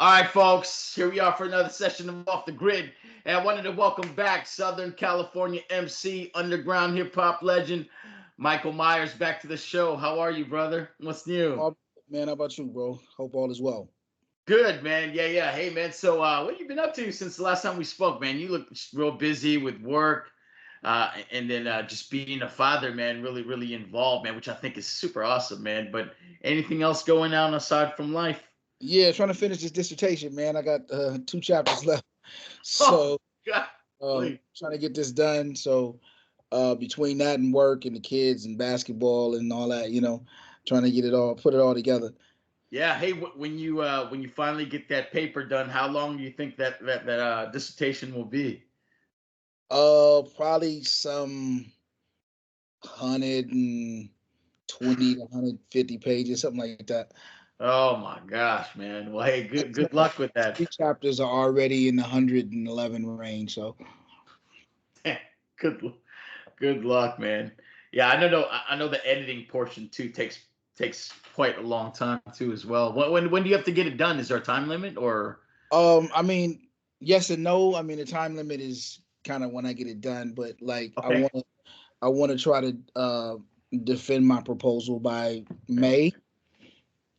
All right, folks, here we are for another session of Off the Grid. And I wanted to welcome back Southern California MC, underground hip hop legend, Mykill Miers, back to the show. How are you, brother? What's new? Man, how about you, bro? Hope all is well. Good, man. Yeah, yeah. Hey, man. So, what have you been up to since the last time we spoke, man? You look real busy with work, and then just being a father, man. Really, really involved, man. Which I think is super awesome, man. But anything else going on aside from life? Yeah, trying to finish this dissertation, man. I got two chapters left, Oh, so God, please. trying to get this done. So between that and work and the kids and basketball and all that, trying to get it all, put it all together. Yeah. Hey, when you finally get that paper done, how long do you think that dissertation will be? Probably some 120 to 150 pages, something like that. Oh my gosh, man. Well, hey, Like, good luck with that. three chapters are already in the 111 range, so. good good luck, man. Yeah, I know the editing portion too takes quite a long time too as well. When do you have to get it done? Is there a time limit or? I mean, yes and no. I mean, the time limit is kind of when I get it done, but like Okay. I want to try to defend my proposal by Okay. May,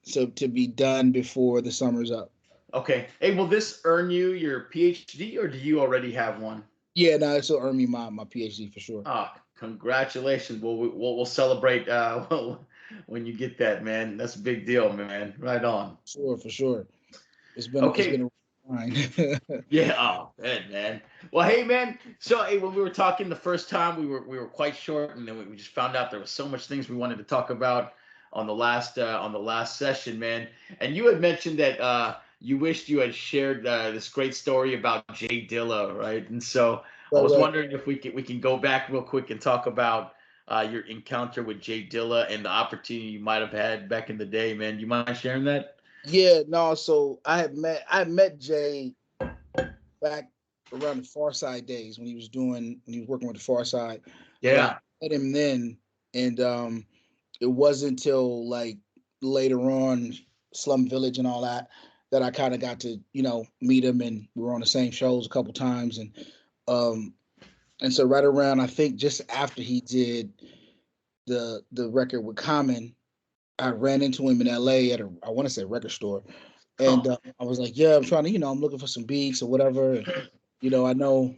so to be done before the summer's up. Okay. Hey, will this earn you your PhD or do you already have one? Yeah, no, it'll earn me my PhD for sure. Oh, congratulations. We'll celebrate when you get that, man. That's a big deal, man. Right on. Sure, for sure. It's been Okay. a fine. Yeah. Oh, man. Well, hey, man. So, hey, when we were talking the first time, we were quite short, and then we just found out there was so much things we wanted to talk about on the last session, man. And you had mentioned that you wished you had shared this great story about J Dilla, right? And so I Right, was right. wondering if we can go back real quick and talk about your encounter with J Dilla and the opportunity you might have had back in the day, man. You mind sharing that? Yeah, no. So I met Jay back around the Far Side days when he was working with the Far Side. So I Yeah. met him then, and it wasn't until like later on, Slum Village and all that, that I kind of got to meet him, and we were on the same shows a couple times, um and so right around, I think just after he did the record with Common, I ran into him in L.A. at a, I want to say, record store, and Oh, I was like, yeah, I'm trying to, I'm looking for some beats or whatever, and I know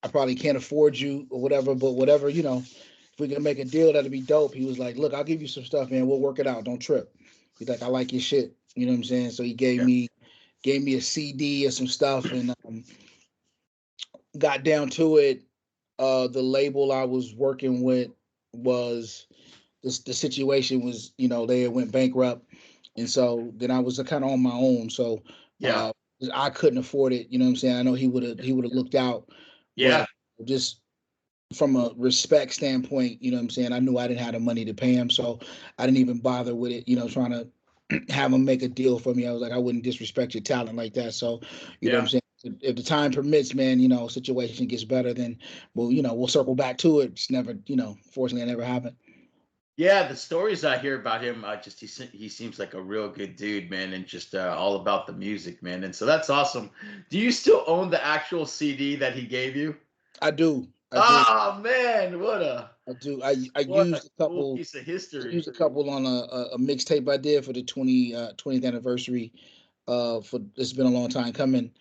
I probably can't afford you or whatever, but whatever, if we can make a deal, that'd be dope. He was like, look, I'll give you some stuff, man. We'll work it out. Don't trip. He's like, I like your shit. You know what I'm saying? So he yeah. gave me a CD or some stuff, and got down to it. The label I was working with was the situation was, they had went bankrupt, and so then I was kind of on my own. So Yeah. uh, I couldn't afford it. You know what I'm saying? I know he would have looked out, but Yeah. just from a respect standpoint, you know what I'm saying? I knew I didn't have the money to pay him, so I didn't even bother with it, trying to have him make a deal for me. I was like, I wouldn't disrespect your talent like that. So, you know what I'm Yeah. saying? If the time permits, man, situation gets better, then we'll circle back to it. It's never, fortunately, it never happened. Yeah, the stories I hear about him, just he seems like a real good dude, man, and just all about the music, man. And so that's awesome. Do you still own the actual CD that he gave you? I do, I do, Oh man, I do. I what a used a cool couple. piece of I history. used a couple on a mixtape I did for the 20th anniversary. For It's been a long time coming.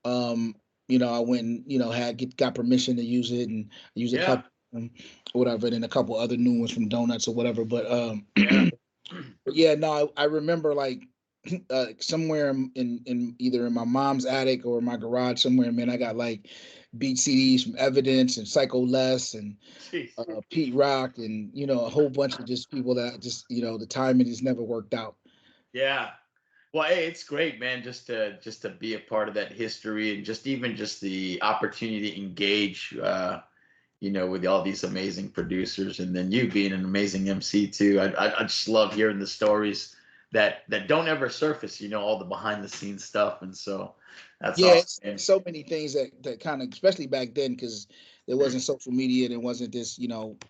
Um, I went and got permission to use it, and use a Yeah, couple, whatever, and then a couple other new ones from Donuts or whatever. But yeah. but yeah, no, I remember like somewhere in either in my mom's attic or my garage somewhere, man, I got like beat CDs from Evidence and Psycho Les and Jeez. Pete Rock, and a whole bunch of just people that just the timing just never worked out. Yeah. Well, hey, it's great, man, just to be a part of that history and just even just the opportunity to engage with all these amazing producers, and then you being an amazing MC too. I just love hearing the stories that don't ever surface. All the behind the scenes stuff, and so that's Yeah, awesome. it's And so many things that kind of, especially back then, because there wasn't social media, there wasn't this,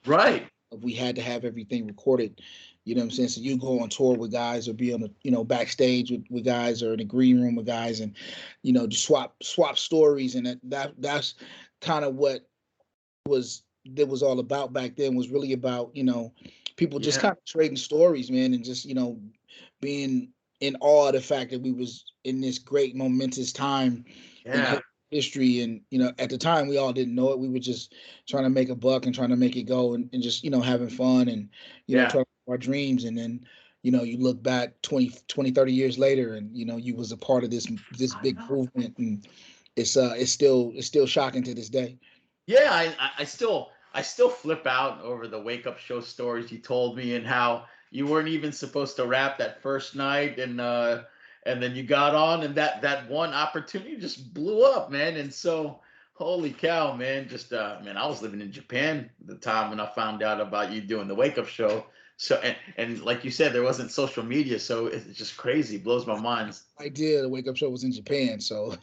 right, we had to have everything recorded. You know what I'm saying? So you go on tour with guys or be on the, backstage with guys or in the green room with guys and, just swap stories. And that's kind of what was all about back then, was really about, people just Yeah. kind of trading stories, man, and just, being in awe of the fact that we was in this great momentous time in Yeah. history. And at the time we all didn't know it. We were just trying to make a buck and trying to make it go, and just having fun, and Yeah. trying to our dreams. And then you look back 20, 20, 30 years later, and you was a part of this I big know. movement. And it's still shocking to this day. Yeah, I still flip out over the wake up show stories you told me, and how you weren't even supposed to rap that first night, and then you got on, and that one opportunity just blew up, man. And so holy cow, man, just man, I was living in Japan at the time when I found out about you doing the wake up show. So and like you said, there wasn't social media, so it's just crazy, blows my mind. Idea the wake up show was in Japan, so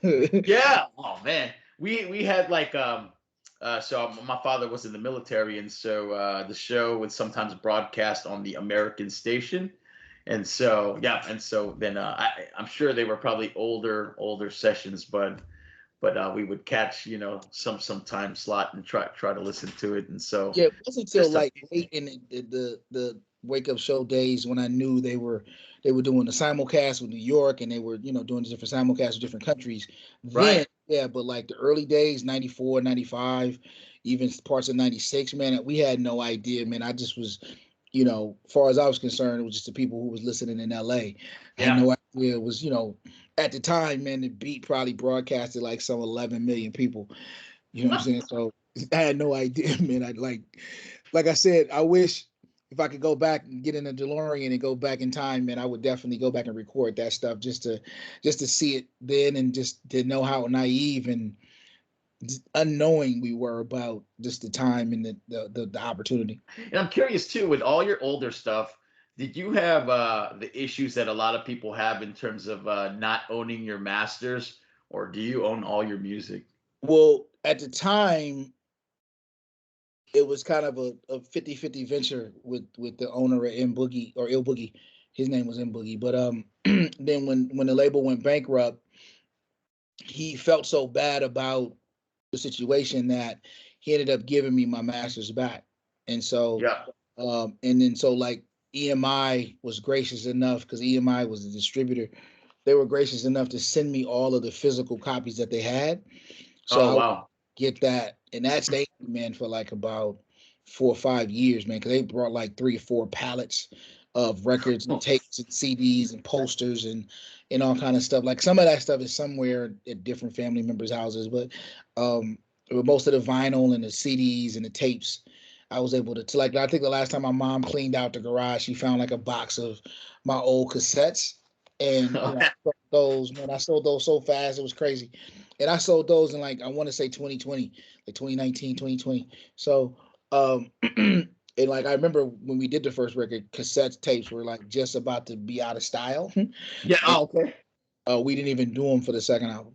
Yeah. Oh man, we had like so my father was in the military, and so the show would sometimes broadcast on the American station, and so yeah, and so then I'm sure they were probably older sessions, but we would catch some time slot and try to listen to it, and so yeah, it wasn't until just like amazing. late in the wake up show days when I knew they were doing the simulcast with New York, and they were doing the different simulcasts with different countries. Then Right. yeah, but like the early days, 94, 95, even parts of 96, man, we had no idea, man. I just was, far as I was concerned, it was just the people who was listening in LA. I had Yeah. no idea it was, at the time, man, the beat probably broadcasted like some 11 million people. You know what I'm saying? So I had no idea, man. I like I said, I wish if I could go back and get in a DeLorean and go back in time, man, I would definitely go back and record that stuff just to see it then, and just to know how naive and unknowing we were about just the time and the opportunity. And I'm curious too, with all your older stuff, did you have the issues that a lot of people have in terms of not owning your masters, or do you own all your music? Well, at the time, it was kind of a 50-50 venture with the owner of M Boogie or Il Boogie. His name was M Boogie. But then when the label went bankrupt, he felt so bad about the situation that he ended up giving me my masters back. And so Yeah. and then so like EMI was gracious enough, because EMI was the distributor. They were gracious enough to send me all of the physical copies that they had. So Oh I wow. get that, and that stayed, man, for like about 4 or 5 years, man, because they brought like 3 or 4 pallets of records and tapes and CDs and posters and all kind of stuff. Like some of that stuff is somewhere at different family members' houses, um, but most of the vinyl and the CDs and the tapes, I was able to like. I think the last time my mom cleaned out the garage, she found like a box of my old cassettes, and I sold those, man. I sold those so fast, it was crazy. And I sold those in like, I want to say 2020, like 2019, 2020. So and like I remember when we did the first record, cassette tapes were like just about to be out of style. Yeah. And Oh, okay. we didn't even do them for the second album.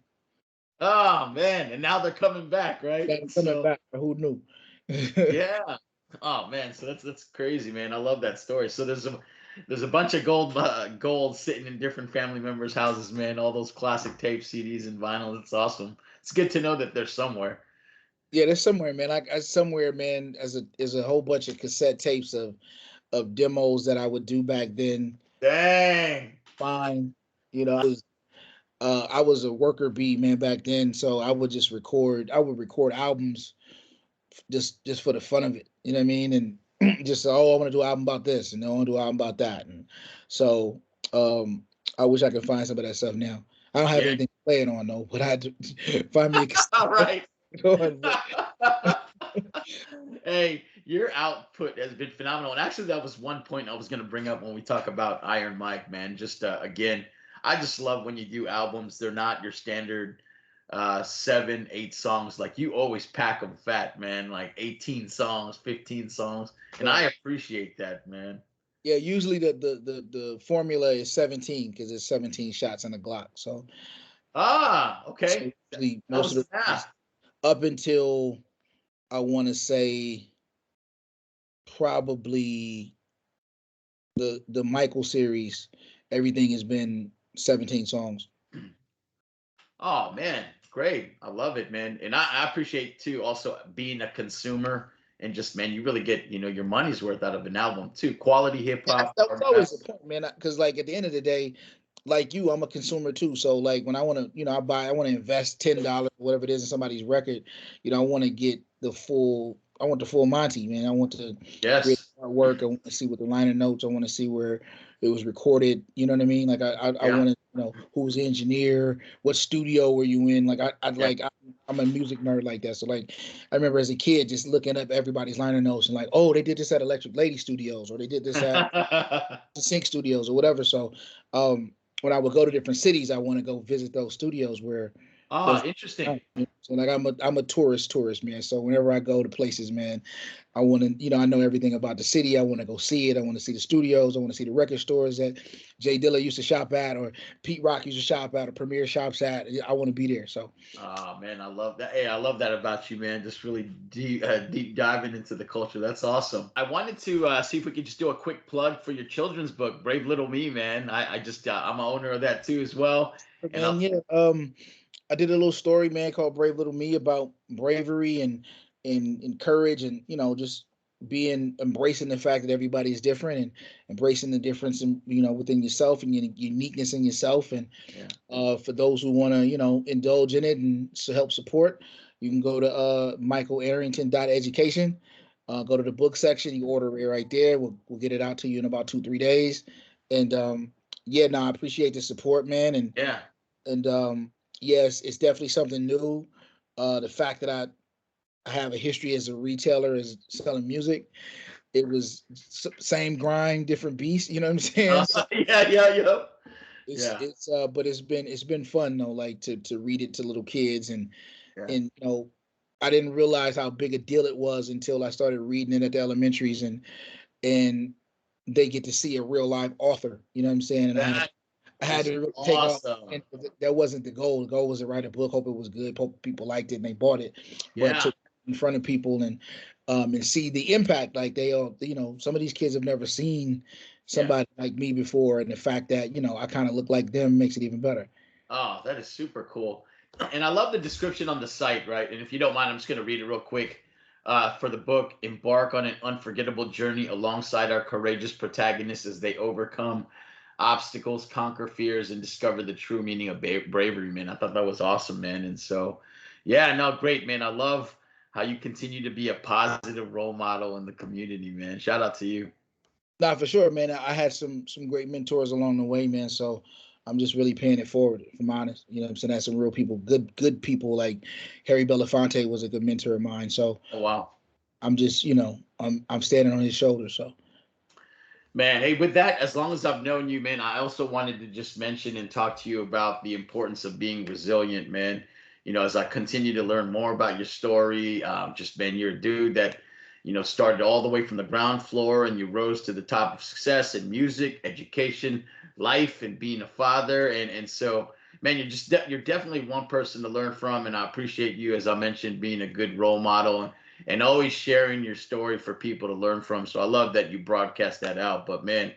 Oh man, and now they're coming back, right? Got them coming So back. Who knew? yeah. Oh man, so that's crazy, man. I love that story. So there's a bunch of gold sitting in different family members' houses, man. All those classic tape CDs and vinyl. It's awesome. It's good to know that they're somewhere. Yeah, there's somewhere, man. I somewhere, man, as a whole bunch of cassette tapes of demos that I would do back then. Dang. Fine, I was a worker bee, man, back then. So I would just record. I would record albums just for the fun of it. You know what I mean? And just I want to do an album about this, and I want to do an album about that. And so I wish I could find some of that stuff now. I don't have Yeah. anything to play it on though, but I had to find me a All cassette right. going. But Hey, your output has been phenomenal. And actually, that was one point I was going to bring up when we talk about Iron Myk, man. Just again, I just love when you do albums. They're not your standard 7, 8 songs. Like you always pack them fat, man. Like 18 songs, 15 songs, and I right. appreciate that, man. Yeah, usually the formula is 17 because it's 17 shots in the Glock. Ah, So okay. usually That most was of the the math. up until I want to say probably the Mykill series. Everything has been 17 songs. Oh man, great. I love it, man. And I appreciate too also being a consumer and just man, you really get, your money's worth out of an album too. Quality hip hop. That was always the point, man. Because like at the end of the day, like you, I'm a consumer too. So like when I want to, I want to invest $10, whatever it is, in somebody's record. I want to get the full. I want the full Monty, man. I want to read Yes. artwork. I want to see what the liner notes. I want to see where it was recorded. You know what I mean? Like I Yeah. want to who's the engineer, what studio were you in? Like Yeah. I'm a music nerd like that. So like I remember as a kid just looking up everybody's liner notes and like, oh, they did this at Electric Lady Studios, or they did this at the Sync Studios or whatever. So when I would go to different cities, I want to go visit those studios where Oh, those. interesting. So like I'm a tourist man. So whenever I go to places, man, I want to I know everything about the city. I want to go see it. I want to see the studios. I want to see the record stores that J Dilla used to shop at, or Pete Rock used to shop at, or Premier shops at. I want to be there. So Oh man, I love that. Hey, I love that about you, man. Just really deep diving into the culture. That's awesome. I wanted to see if we could just do a quick plug for your children's book, Brave Little Me, man. I just I'm a owner of that too as well. And man, I'll yeah. I did a little story, man, called Brave Little Me, about bravery and courage, and just being embracing the fact that everybody is different, and embracing the difference in within yourself and your uniqueness in yourself. And yeah. for those who want to indulge in it and help support, you can go to michaelarrington.education. Go to the book section. You order it right there. We'll get it out to you in about 2-3 days. And yeah, no, I appreciate the support, man. Yeah. And yes, it's definitely something new. The fact that I have a history as a retailer, as selling music, it was same grind, different beast. You know what I'm saying? So Yeah, yeah, yeah. Yeah. but it's been fun though, like to read it to little kids. And Yeah. and I didn't realize how big a deal it was until I started reading it at the elementaries, and they get to see a real live author. You know what I'm saying? And That I had is to really take off. And awesome. that wasn't the goal. The goal was to write a book, hope it was good, hope people liked it and they bought it. But Yeah. to in front of people and see the impact, like they are, some of these kids have never seen Yeah. somebody like me before, and the fact that I kind of look like them makes it even better. Oh, that is super cool. And I love the description on the site, right? And if you don't mind, I'm just going to read it real quick. For the book, embark on an unforgettable journey alongside our courageous protagonists as they overcome obstacles, conquer fears, and discover the true meaning of bravery, man. I thought that was awesome, man. And so, yeah, no, great, man. I love how you continue to be a positive role model in the community, man. Shout out to you. Not for sure, man. I had some great mentors along the way, man. So I'm just really paying it forward, if I'm honest. You know what I'm saying? That's some real people, good people. Like Harry Belafonte was a good mentor of mine. So Oh, wow. I'm just, I'm standing on his shoulders. So Man, hey, with that, as long as I've known you, man, I also wanted to just mention and talk to you about the importance of being resilient, man. As I continue to learn more about your story, just, man, you're a dude that, started all the way from the ground floor and you rose to the top of success in music, education, life, and being a father. And so, man, you're definitely one person to learn from. And I appreciate you, as I mentioned, being a good role model and always sharing your story for people to learn from. So I love that you broadcast that out. But man,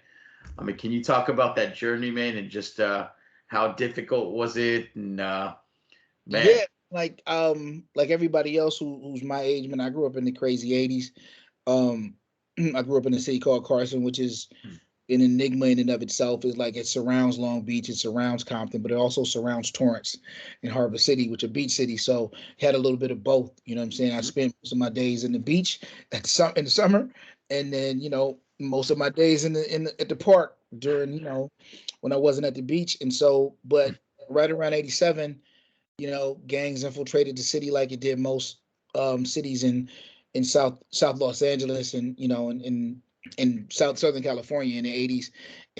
I mean, can you talk about that journey, man, and just how difficult was it? And man, yeah, like everybody else who's my age, man. I grew up in the crazy '80s. Um, I grew up in a city called Carson, which is an enigma in and of itself. Is like it surrounds Long Beach, it surrounds Compton, but it also surrounds Torrance and Harbor City, which are beach cities. So had a little bit of both. You know what I'm saying? I spent most of my days in the beach in the summer, and then most of my days at the park during when I wasn't at the beach. And so, but right around '87, gangs infiltrated the city like it did most cities in South Los Angeles, and in Southern California in the '80s.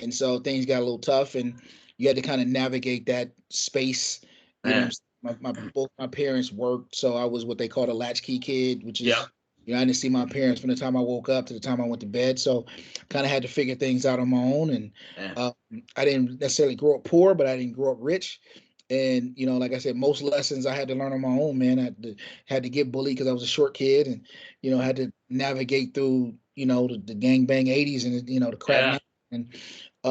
And so things got a little tough, and you had to kind of navigate that space. You know, man, both my parents worked, so I was what they call a latchkey kid, which yeah, is I didn't see my parents from the time I woke up to the time I went to bed. So kind of had to figure things out on my own. And man, I didn't necessarily grow up poor, but I didn't grow up rich. And like I said, most lessons I had to learn on my own, man. I had to get bullied because I was a short kid, and had to navigate through the gangbang 80s and the crack Yeah. 90s.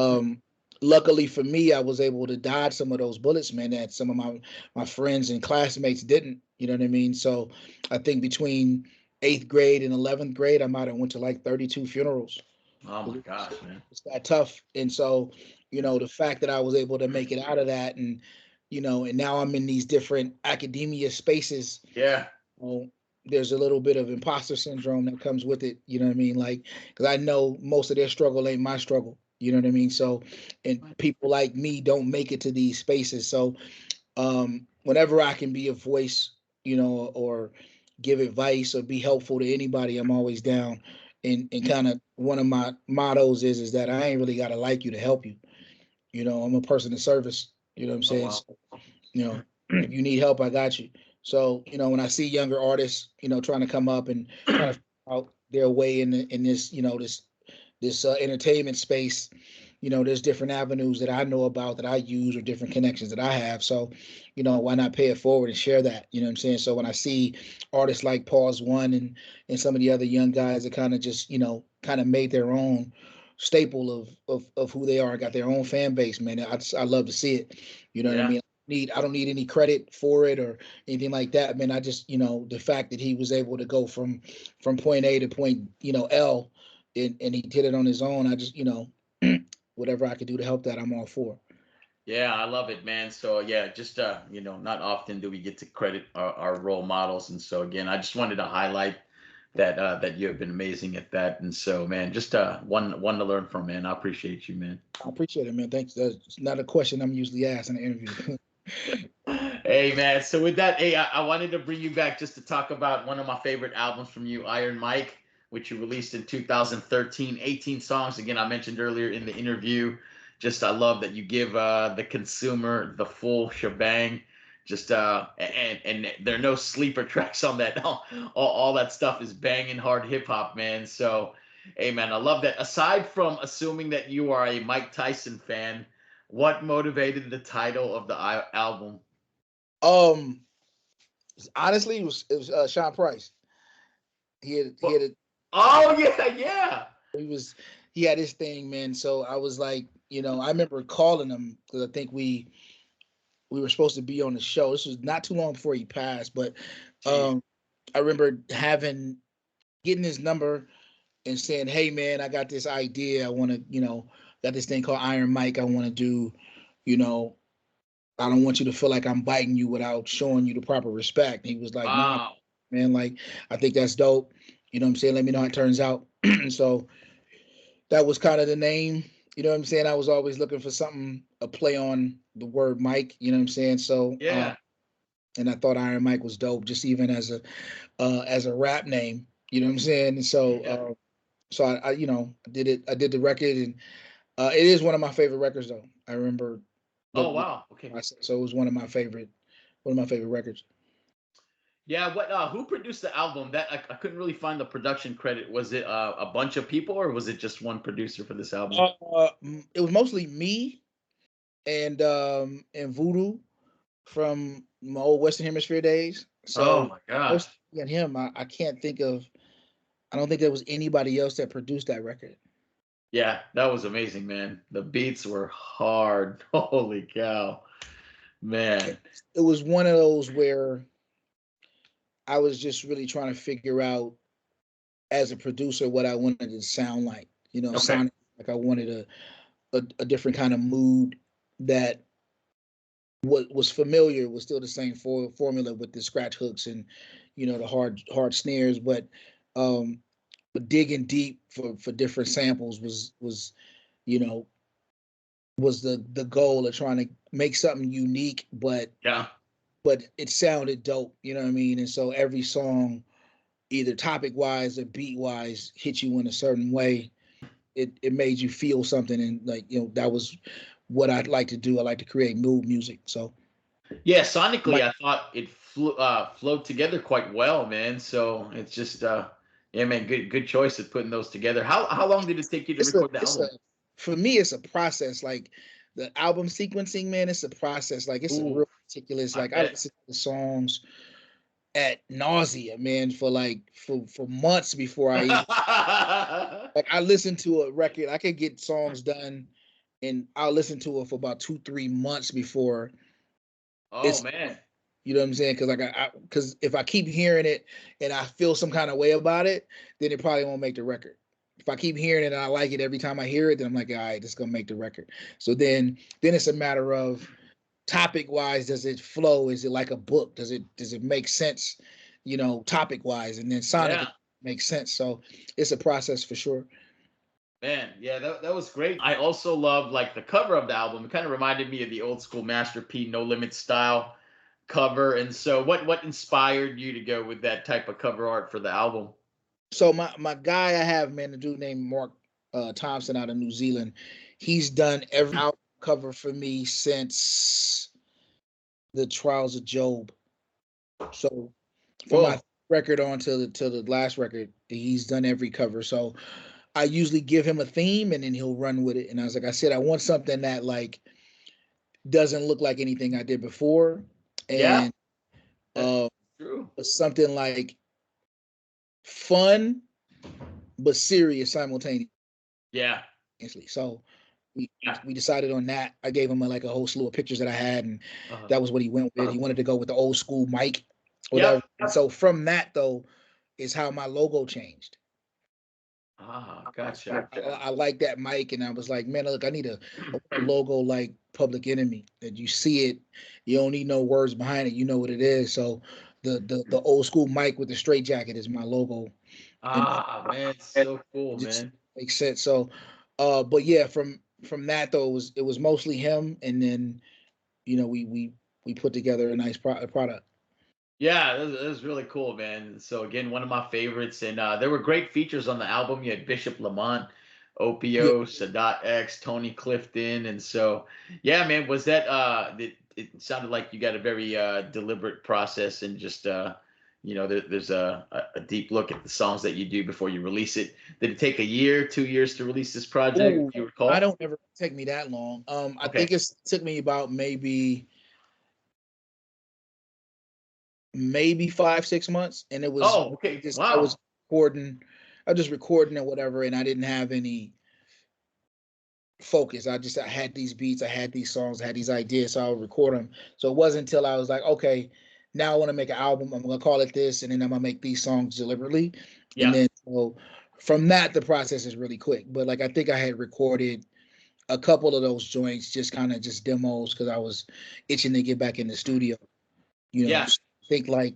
And luckily for me, I was able to dodge some of those bullets, man, that some of my friends and classmates didn't. You know what I mean? So I think between 8th grade and 11th grade, I might have went to like 32 funerals. Oh my gosh, man. It's that tough. And so, the fact that I was able to make it out of that, and now I'm in these different academia spaces. Yeah. Well, there's a little bit of imposter syndrome that comes with it. You know what I mean? Like, because I know most of their struggle ain't my struggle. You know what I mean? So, and people like me don't make it to these spaces. So, whenever I can be a voice, or give advice or be helpful to anybody, I'm always down. And kind of one of my mottos is that I ain't really gotta like you to help you. I'm a person of service. You know what I'm Oh saying? wow. So, if you need help, I got you. So, when I see younger artists, trying to come up and trying to figure out their way in this, this entertainment space, there's different avenues that I know about that I use or different connections that I have. So, why not pay it forward and share that? You know what I'm saying? So when I see artists like Pause One and some of the other young guys that kind of just, kind of made their own staple of who they are and got their own fan base, man, I love to see it. You know what I Yeah. mean? I don't need any credit for it or anything like that, man. I just, the fact that he was able to go from point A to point, L, and he did it on his own. I just, whatever I could do to help that, I'm all for. Yeah, I love it, man. So yeah, just not often do we get to credit our role models, and so again, I just wanted to highlight that you have been amazing at that, and so man, just one to learn from, man. I appreciate you, man. I appreciate it, man. Thanks. That's not a question I'm usually asked in an interview. Hey man, so with that, hey, I wanted to bring you back just to talk about one of my favorite albums from you, Iron Myk, which you released in 2013, 18 songs. Again, I mentioned earlier in the interview. Just I love that you give the consumer the full shebang. Just and there are no sleeper tracks on that. All that stuff is banging hard hip hop, man. So, hey man, I love that. Aside from assuming that you are a Mike Tyson fan, what motivated the title of the album? um, Honestly, it was Sean Price. He had a, Oh yeah, yeah. he was he had his thing, man. So I was like, I remember calling him because I think we were supposed to be on the show. This was not too long before he passed, but Jeez. I remember getting his number and saying, "Hey, man, I got this idea. I want to, got this thing called Iron Myk. I want to do, you know, I don't want you to feel like I'm biting you without showing you the proper respect." He was like, "Nah, Wow. man, like I think that's dope. You know what I'm saying? Let me know how it turns out." So that was kind of the name. You know what I'm saying? I was always looking for something, a play on the word Mike. You know what I'm saying? So, Yeah. and I thought Iron Myk was dope, just even as a rap name. You know what I'm saying? And so, Yeah. I did it. I did the record, and it is one of my favorite records, though. I remember Oh the wow. Okay. so it was one of my favorite records. Yeah. What? Who produced the album? That I couldn't really find the production credit. Was it a bunch of people, or was it just one producer for this album? It was mostly me and Voodoo from my old Western Hemisphere days. Oh So my gosh. most and him, I can't think of. I don't think there was anybody else that produced that record. Yeah, that was amazing, man. The beats were hard. Holy cow, It, man. it was one of those where I was just really trying to figure out as a producer what I wanted it to sound like. Okay. Sounding like I wanted a different kind of mood that what was familiar was still the same formula with the scratch hooks and the hard snares, um, but digging deep for different samples you know was the goal of trying to make something unique, Yeah. but it sounded dope. You know what I mean? And so every song, either topic wise or beat wise, hit you in a certain way. It made you feel something, and like that was what I'd like to do. I like to create mood music. So Yeah. Sonically, Mike, I thought it flowed together quite well, man. So it's just yeah, man. Good choice of putting those together. How long did it take you to it's a record the it's a album? for me it's a process. Like the album sequencing, man, it's a process. Like it's a Ooh, real meticulous. I Like I bet. listen to the songs at nausea, man, for months before I even like I listen to a record. I could get songs done, and I'll listen to it for about 2-3 months before Oh it's. man. You know what I'm saying? Because like because if I keep hearing it and I feel some kind of way about it, then it probably won't make the record. If I keep hearing it and I like it every time I hear it, then I'm like, all right, this is gonna make the record. So then it's a matter of topic wise, does it flow? Is it like a book? Does it make sense? Topic wise, and then sonic Yeah. makes sense. So it's a process for sure. Man, yeah, that was great. I also love like the cover of the album. It kind of reminded me of the old school Master P No Limit style cover. And so what inspired you to go with that type of cover art for the album? So my guy I have, man, a dude named Mark Thompson out of New Zealand. He's done every album cover for me since the Trials of Job. So from my Whoa. record on to the last record, he's done every cover. So I usually give him a theme and then he'll run with it. And I was like, I said, I want something that like doesn't look like anything I did before, Yeah, and that's uh, true. something like fun but serious simultaneously. Yeah. So we Yeah. we decided on that. I gave him like a whole slew of pictures that I had, and Uh-huh. that was what he went with. He wanted to go with the old school Myk, whatever. Yep. And so from that though is how my logo changed. Ah, gotcha. I like that Myk, and I was like, man, look, I need a logo like Public Enemy that you see it, you don't need no words behind it, you know what it is. So the old school Myk with the straight jacket is my logo, and Ah, man, it's so cool, it just man. makes sense. So, but yeah, from that though, it was mostly him, and then we put together a nice product. Yeah, that was really cool, man. So again, one of my favorites, and there were great features on the album. You had Bishop Lamont, Yeah. Opio, Sadat X, Tony Clifton, and so yeah, man. Was that it sounded like you got a very deliberate process, and just there's a deep look at the songs that you do before you release it. Did it take a year, 2 years to release this project? Oh, Do you I recall? don't ever take me that long. I Okay. think it took me about maybe 5-6 months, and it was Oh, okay. just I was Wow. recording, I was just recording and whatever, and I didn't have any focus. I had these beats, I had these songs, I had these ideas, so I would record them. So it wasn't until I was like, okay, now I want to make an album. I'm gonna call it this, and then I'm gonna make these songs deliberately, and Yeah. then so from that the process is really quick. But like I think I had recorded a couple of those joints, just kind of just demos because I was itching to get back in the studio. Yeah. Think like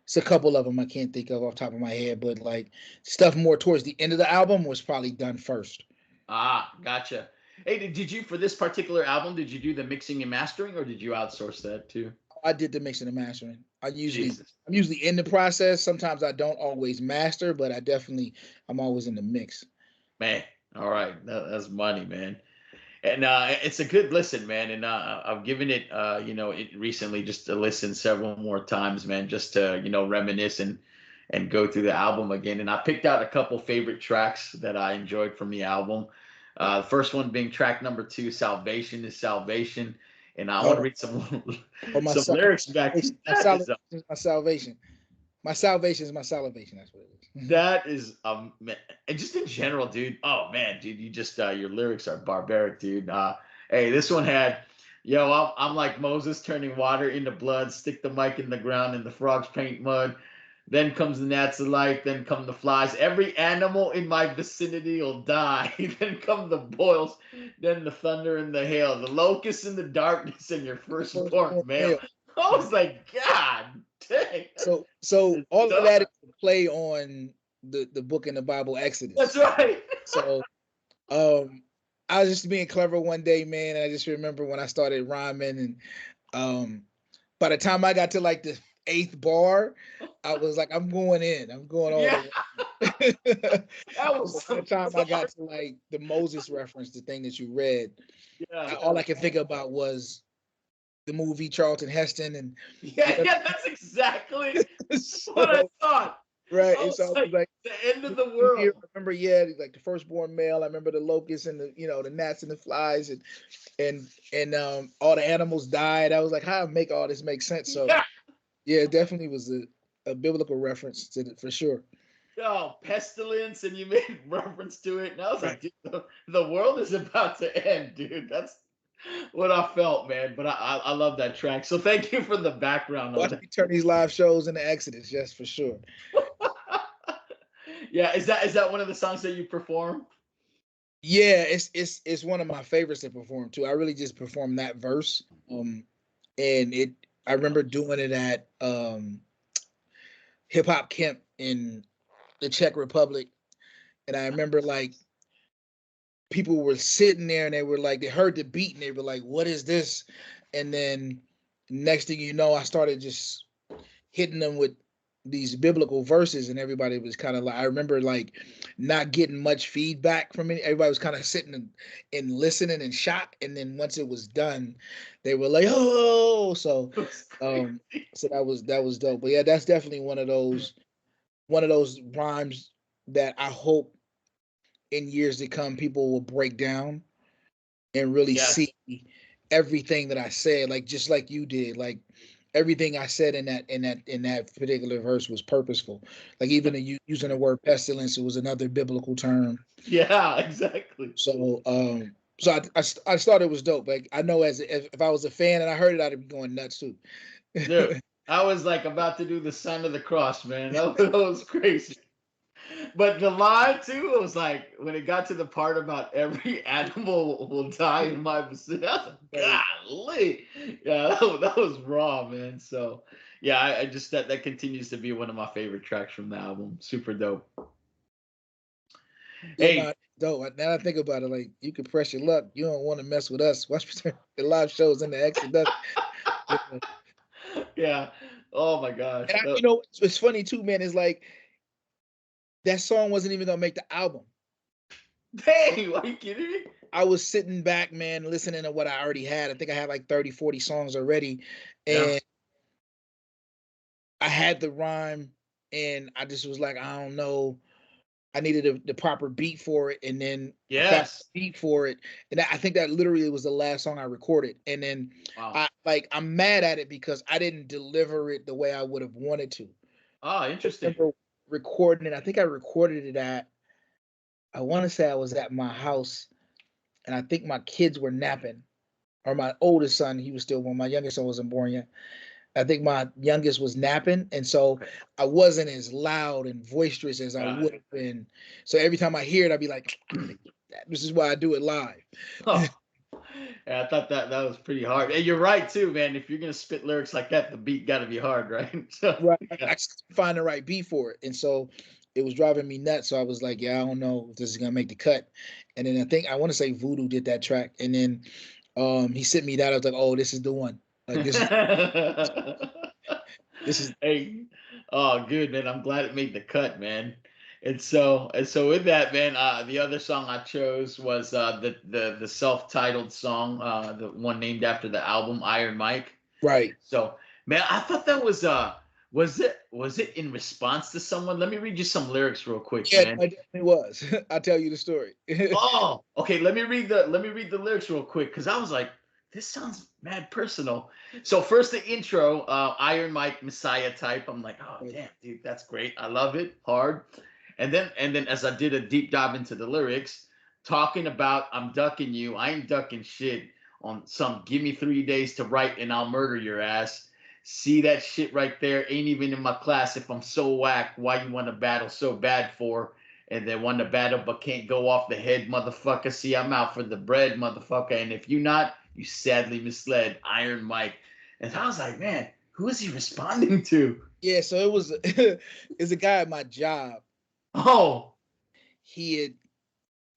it's a couple of them I can't think of off the top of my head, but like stuff more towards the end of the album was probably done first. Ah, gotcha. Hey, did you for this particular album? Did you do the mixing and mastering, or did you outsource that too? I did the mixing and mastering. Jesus, I'm usually in the process. Sometimes I don't always master, but I'm always in the mix. man. All right, that's money, man. And it's a good listen, man. And I've given it, it recently just to listen several more times, man, just to reminisce and go through the album again. And I picked out a couple favorite tracks that I enjoyed from the album. The first one being track number 2, "Salvation is Salvation," and I want to Oh, read some oh my some lyrics back to salvation, you. my salvation. My salvation is my salvation. That's what it is. That is man, and just in general, dude. Oh man, dude, you just your lyrics are barbaric, dude. Hey, this one had, yo, I'm like Moses turning water into blood, stick the mic in the ground, and the frogs paint mud. Then comes the gnats of life, then come the flies. Every animal in my vicinity will die. Then come the boils, then the thunder and the hail, the locusts and the darkness, and your firstborn Firstborn male. male. I was like, God dang, So it's all of dark. that is a play on the book in the Bible, That's Exodus. right. So um I was just being clever one day, man. And I just remember when I started rhyming, and um by the time I got to like the eighth bar, I was like, I'm going in. I'm going all Yeah, the way. that was By the some time I got dark. to like the Moses reference, the thing that you read, Yeah, all I could think about was the movie Charlton Heston and yeah, whatever. yeah. That's exactly what I So thought. right. I And so was I was like, like, the end of the here, world. I remember, yeah, like the firstborn male. I remember the locusts and the gnats and the flies, and all the animals died. I was like, how make all this make sense? So Yeah, Yeah, it definitely was a biblical reference to it for sure. Oh, pestilence, and you made reference to it, and I was Right. like, dude, the world is about to end, dude. That's what I felt, man. But I love that track. So thank you for the background on Watch that. me turn these live shows into Exodus, yes, for sure. Yeah, is that one of the songs that you perform? Yeah, it's one of my favorites to perform too. I really just perform that verse. And I remember doing it at hip hop camp in the Czech Republic. And I remember like people were sitting there and they were like, they heard the beat and they were like, what is this? And then next thing you know, I started just hitting them with these biblical verses and everybody was kind of like, I remember like not getting much feedback from it. Everybody was kind of sitting and listening and shocked. And then once it was done, they were like, oh, so It was um crazy. so that was dope. But yeah, that's definitely one of those rhymes that I hope in years to come people will break down and really see Yes. everything that I said, like just like you did, like everything I said in that particular verse was purposeful. Like even using the word pestilence, it was another biblical term. Yeah, exactly. So I thought it was dope. Like I know as if I was a fan and I heard it, I'd be going nuts too. Dude, I was like about to do the sign of the cross, man. That was crazy. But the line too, it was like when it got to the part about every animal will die in my vicinity. I was Right. like, golly, yeah, that was raw, man. So yeah, I just that continues to be one of my favorite tracks from the album. Super dope. Yeah, no, Hey, dope. Now I think about it, like you could press your luck. You don't want to mess with us. Watch the live shows in the Exodus. Yeah. yeah. Oh my gosh. And it's funny too, man. It's like that song wasn't even gonna make the album. Dang, are you kidding me? I was sitting back, man, listening to what I already had. I think I had like 30, 40 songs already. Yeah. And I had the rhyme and I just was like, I don't know. I needed the proper beat for it. And then I found the Yes. beat for it. And I think that literally was the last song I recorded. And then Wow. I'm mad at it because I didn't deliver it the way I would have wanted to. Oh, I interesting. remember recording it. I think I recorded it I want to say I was at my house and I think my kids were napping. Or my oldest son, he was still born. My youngest son wasn't born yet. I think my youngest was napping, and so Okay. I wasn't as loud and boisterous as I Got would it. have been. So every time I hear it, I'd be like, I gotta get that. This is why I do it live. Oh, yeah, I thought that was pretty hard. And you're right too, man. If you're gonna spit lyrics like that, the beat got to be hard, right? So Right. yeah. I just couldn't find the right beat for it. And so it was driving me nuts. So I was like, yeah, I don't know if this is gonna make the cut. And then I think I want to say Voodoo did that track. And then he sent me that. I was like, oh, this is the one. Like this is Hey, oh, good man. I'm glad it made the cut, man. And so with that, man, the other song I chose was the self-titled song, the one named after the album Iron Myk. right. So, man, I thought that was it in response to someone? Let me read you some lyrics real quick, Yeah, man. no, it definitely was. I'll tell you the story. Oh, okay. Let me read the lyrics real quick because I was like, this sounds mad personal. So first the intro, Iron Myk Messiah type. I'm like, oh damn, dude, that's great. I love it. Hard. And then as I did a deep dive into the lyrics, talking about I'm ducking you, I ain't ducking shit on some give me 3 days to write and I'll murder your ass. See that shit right there? Ain't even in my class if I'm so whack. Why you want to battle so bad for? And they won the battle but can't go off the head, motherfucker. See, I'm out for the bread, motherfucker. And if you not, you sadly misled Iron Myk. And I was like, man, who is he responding to? Yeah, so it was it's a guy at my job. Oh, He had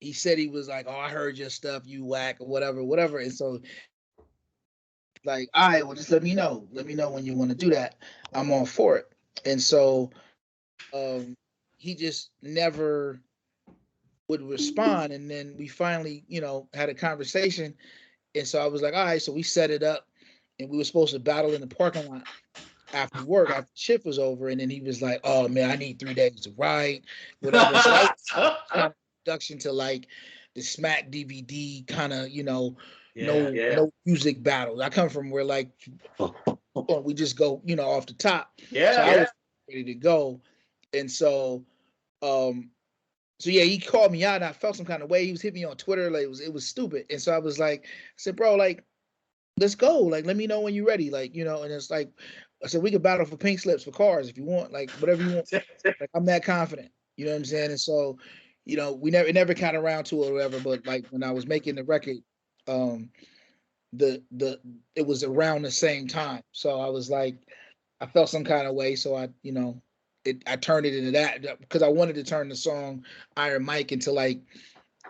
he said he was like, "Oh, I heard your stuff, you whack or whatever, whatever." And so like, all right, well, just let me know. Let me know when you want to do that. I'm all for it. And so um he just never would respond. And then we finally, had a conversation. And so I was like, all right, so we set it up and we were supposed to battle in the parking lot after work, after shift was over. And then he was like, oh man, I need 3 days to write, whatever. And so that was kind of introduction to like the Smack DVD kind of, yeah, no yeah. no music battles. I come from where like and we just go, off the top. So Yeah, I was ready to go. And so yeah, he called me out and I felt some kind of way. He was hitting me on Twitter, like it was stupid. And so I was like, I said, bro, like, let's go. Like, let me know when you're ready. Like, and it's like, I said, we could battle for pink slips for cars if you want, like whatever you want. Like, I'm that confident. You know what I'm saying? And so, it never got around to it or whatever. But like when I was making the record, um, it was around the same time. So I was like, I felt some kind of way. So I turned it into that because I wanted to turn the song Iron Myk into like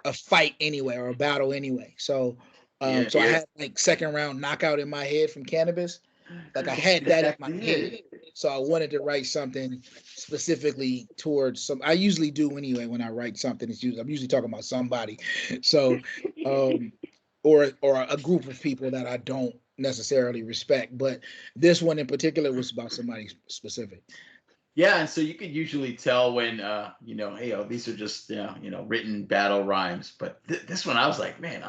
a fight anyway or a battle anyway. So so I had like second round knockout in my head from Cannabis. Like I had that in my head. So I wanted to write something specifically towards some. I usually do anyway when I write something. I'm usually talking about somebody. So or a group of people that I don't necessarily respect. But this one in particular was about somebody specific. Yeah, and so you could usually tell when hey, these are just written battle rhymes. But this one, I was like, man,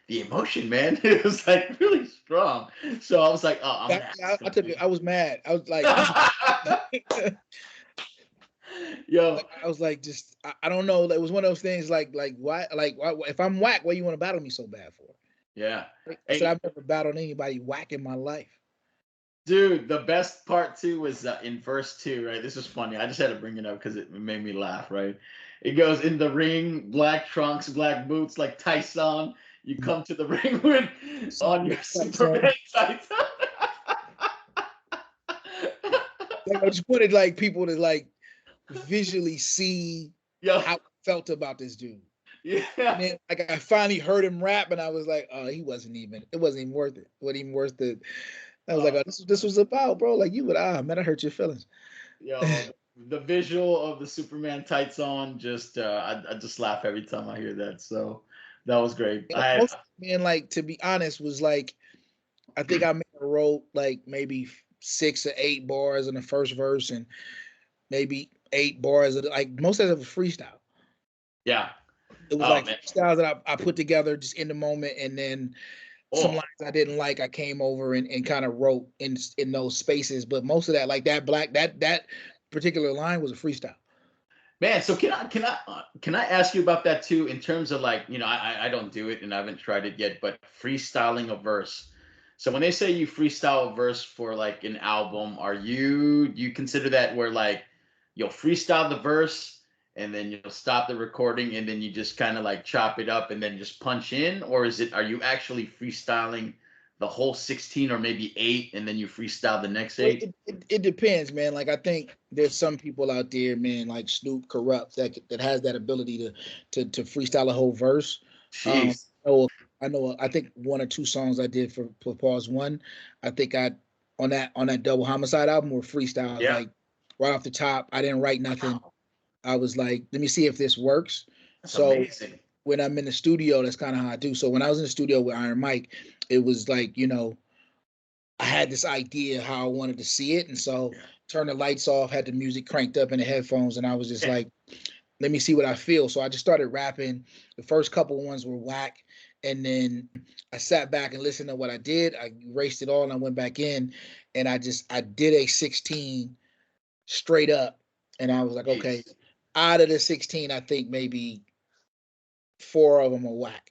the emotion, man, it was like really strong. So I was like, oh, I'm gonna ask I took it. I was mad. I was like, yo, I was like, just I don't know. It was one of those things like why if I'm whack, what you want to battle me so bad for? yeah. I said Hey, I've never battled anybody whack in my life. dude, the best part too was in verse 2, right? This was funny. I just had to bring it up because it made me laugh, right? It goes in the ring, black trunks, black boots, like Tyson. You come to the ring with on your Superman tights. Like I just wanted like people to like visually see Yo, how I felt about this dude. yeah. And then like I finally heard him rap and I was like, oh, it wasn't even worth it. It wasn't even worth it. I was like, oh, this was about, bro. Like you would man, I hurt your feelings. Yo, the visual of the Superman tights on, just I just laugh every time I hear that. So that was great. Most man, like to be honest, was like I think I wrote like maybe 6 or 8 bars in the first verse and maybe 8 bars of like most of it was freestyle. Yeah. It was like freestyles that I put together just in the moment, and then some lines I didn't like, I came over and kind of wrote in those spaces. But most of that, like that particular line was a freestyle. Man, so can I ask you about that too in terms of like, I don't do it and I haven't tried it yet, but freestyling a verse. So when they say you freestyle a verse for like an album, do you consider that where like you'll freestyle the verse and then you'll stop the recording and then you just kind of like chop it up and then just punch in? Or are you actually freestyling the whole 16 or maybe 8 and then you freestyle the next 8? It depends, man. Like I think there's some people out there, man, like Snoop Corrupt that has that ability to freestyle a whole verse. Jeez. I know. I think 1 or 2 songs I did for Pause One. I think I on that Double Homicide album were freestyles Yeah. like right off the top. I didn't write nothing. I was like, let me see if this works. That's So amazing. when I'm in the studio, that's kind of how I do. So when I was in the studio with Iron Myk, it was like, I had this idea how I wanted to see it. And so turned the lights off, had the music cranked up in the headphones, and I was just like, let me see what I feel. So I just started rapping. The first couple ones were whack. And then I sat back and listened to what I did. I erased it all and I went back in and I did a 16 straight up. And I was like, okay, out of the 16, I think maybe 4 of them are whack.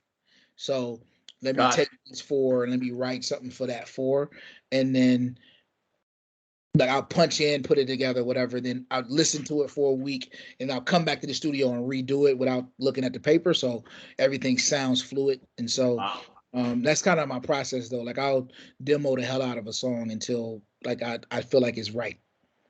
So let me take these 4 and let me write something for that 4. And then like I'll punch in, put it together, whatever. Then I'll listen to it for a week and I'll come back to the studio and redo it without looking at the paper. So everything sounds fluid. And so that's kind of my process though. Like I'll demo the hell out of a song until like I feel like it's right.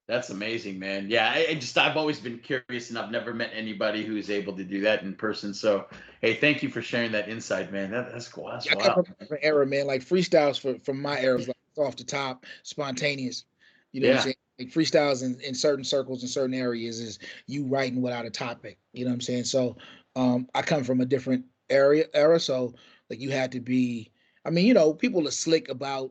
That's amazing, man. Yeah, I've always been curious, and I've never met anybody who's able to do that in person. So, hey, thank you for sharing that insight, man. That's cool. That's I come wild. from a different era, man. Like freestyles from my era was like off the top, spontaneous. You know what I'm saying? Like freestyles in certain circles in certain areas is you writing without a topic. You know what I'm saying? So I come from a different era. So like you had to be. I mean, people are slick about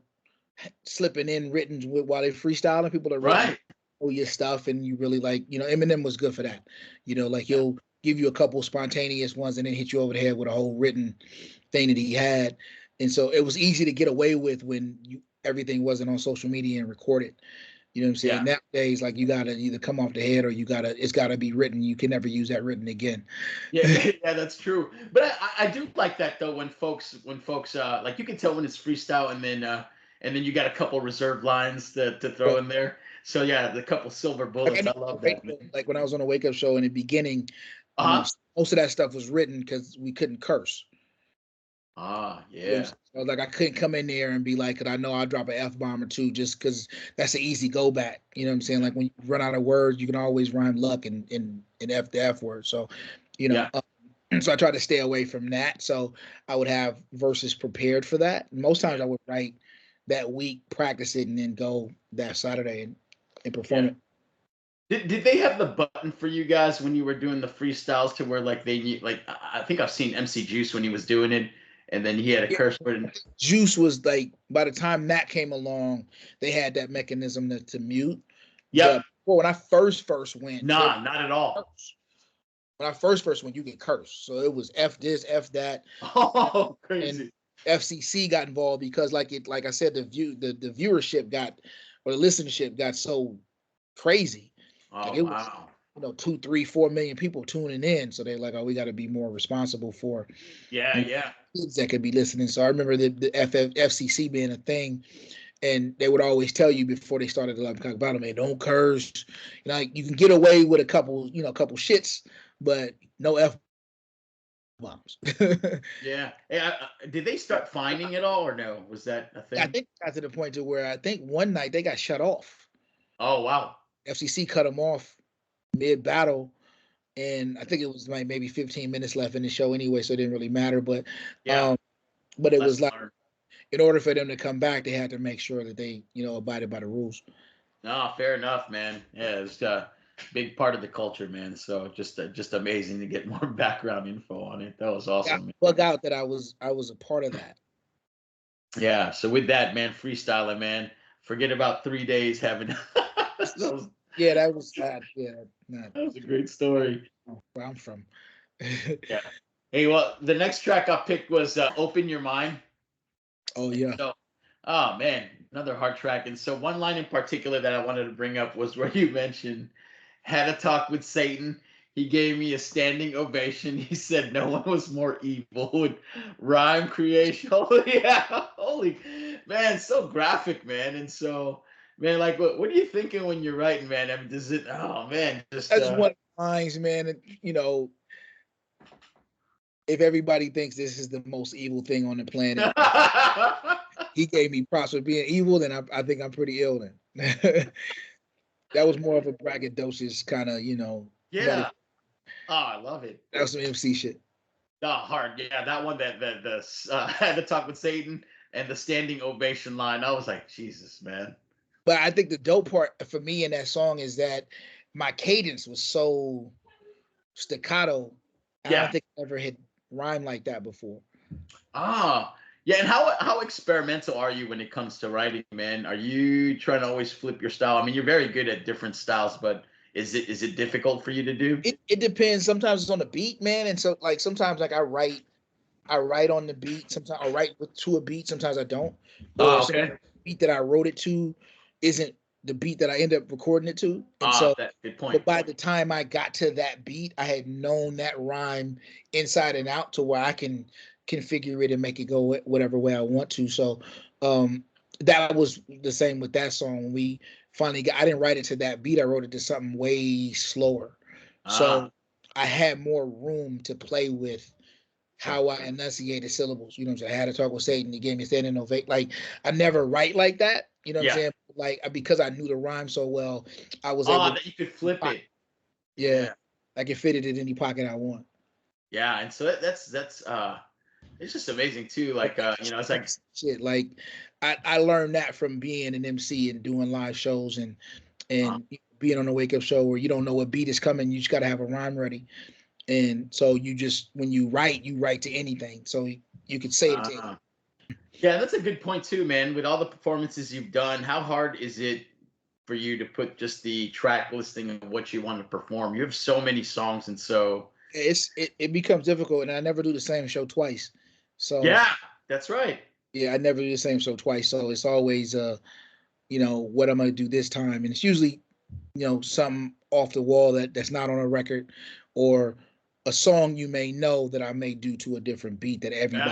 slipping in written while they freestyling. People are really know your stuff, and you really like. Eminem was good for that. Like he'll give you a couple spontaneous ones and then hit you over the head with a whole written thing that he had. And so it was easy to get away with when everything wasn't on social media and recorded. You know what I'm saying? Yeah. Nowadays, like you gotta either come off the head or it's gotta be written. You can never use that written again. Yeah, yeah, that's true. But I do like that though when folks like you can tell when it's freestyle and then you got a couple reserved lines to throw in there. So yeah, the couple silver Like I bullets. know I love that, man. like when I was on a wake up show in the beginning, Uh-huh. most of that stuff was written because we couldn't curse. Ah, You know what I'm yeah. saying? So, like I couldn't come in there and be like, cause I know I'll drop an F bomb or two just because that's an easy go back. You know what I'm saying? Like when you run out of words, you can always rhyme luck and F the F word. So, you know, Yeah. so I try to stay away from that. So I would have verses prepared for that. Most times Yeah. I would write that week, practice it, and then go that Saturday and perform Yeah. it. Did they have the button for you guys when you were doing the freestyles to where like they need like I think I've seen MC Juice when he was doing it and then he had a Yeah, curse word and Juice was like by the time that came along, they had that mechanism to mute. yep. But when I first went, for Nah, not at all. when I first went, you get cursed. So it was F this, F that, Oh, and crazy. FCC got involved because like I said, the viewership got or the listenership got so crazy. Like Oh, it was, wow. 2, 3, 4 million people tuning in. So they're like, oh, we got to be more responsible for Yeah, yeah. kids that could be listening. So I remember the FCC being a thing, and they would always tell you before they started the Love Cock Battle, man, don't curse. Like you can get away with a couple shits, but no F bombs. Yeah. Hey, did they start finding it all or no? Was that a I thing? think it got to the point to where I think one night they got shut off. Oh, wow. FCC cut them off mid battle, and I think it was like maybe 15 minutes left in the show anyway, so it didn't really matter. Yeah. But it was Lesson like learned. in order for them to come back, they had to make sure that they abided by the rules. No, fair enough, man. Yeah, it's a big part of the culture, man. So just amazing to get more background info on it. That was I awesome. bug out that I was a part of that. Yeah. So with that, man, freestyling, man. Forget about 3 days having that was Yeah, that was yeah, not that was a great story. where I'm from. Yeah. Hey, well, the next track I picked was "Open Your Mind." Oh And yeah. so, oh man, another hard track. And so, one line in particular that I wanted to bring up was where you mentioned had a talk with Satan. He gave me a standing ovation. He said no one was more evil with rhyme creation. Holy, yeah, holy man, so graphic, man. And so, man, like, what are you thinking when you're writing, man? I mean, does it? Oh man, just That's one of the lines, man. And, if everybody thinks this is the most evil thing on the planet, he gave me props for being evil, then I think I'm pretty ill then. That was more of a braggadocious kind of, mother. yeah. Oh, I love it. That was some MC shit. Oh, hard. Yeah, that one that the had to talk with Satan and the standing ovation line. I was like, Jesus, man. But I think the dope part for me in that song is that my cadence was so staccato. I don't Yeah. think I ever had rhymed like that before. Ah. Yeah, and how experimental are you when it comes to writing, man? Are you trying to always flip your style? I mean, you're very good at different styles, but is it difficult for you to do? It depends. Sometimes it's on the beat, man, and so like sometimes like I write on the beat. Sometimes I write to a beat. Sometimes I don't. Or Ah, sometimes okay. the beat that I wrote it to isn't the beat that I end up recording it to. And Ah, so, that good point. but by the time I got to that beat, I had known that rhyme inside and out to where I can configure it and make it go whatever way I want to. So, um, that was the same with that song. When we finally got, I didn't write it to that beat. I wrote it to something way slower. Ah, So I had more room to play with how I enunciated syllables. You know what I'm saying? I had to talk with Satan. He gave me a standing ovation. Like I never write like that. You know what I'm yeah. saying? Like because I knew the rhyme so well, I was able Ah, to. that you could flip it. Yeah, Yeah. I can fit it in any pocket I want. Yeah, and so that's it's just amazing too. Like it's like Shit, like I learned that from being an MC and doing live shows uh, and being on a wake up show where you don't know what beat is coming. You just got to have a rhyme ready. And so you just when you write to anything. So you could say it to anything. uh, yeah, that's a good point too, man. With all the performances you've done, how hard is it for you to put just the track listing of what you want to perform? You have so many songs, and so It becomes difficult, and I never do the same show twice. So yeah, that's right. Yeah, I never do the same show twice. So it's always what I'm gonna do this time. And it's usually, something off the wall that's not on a record, or a song you may know that I may do to a different beat that everybody,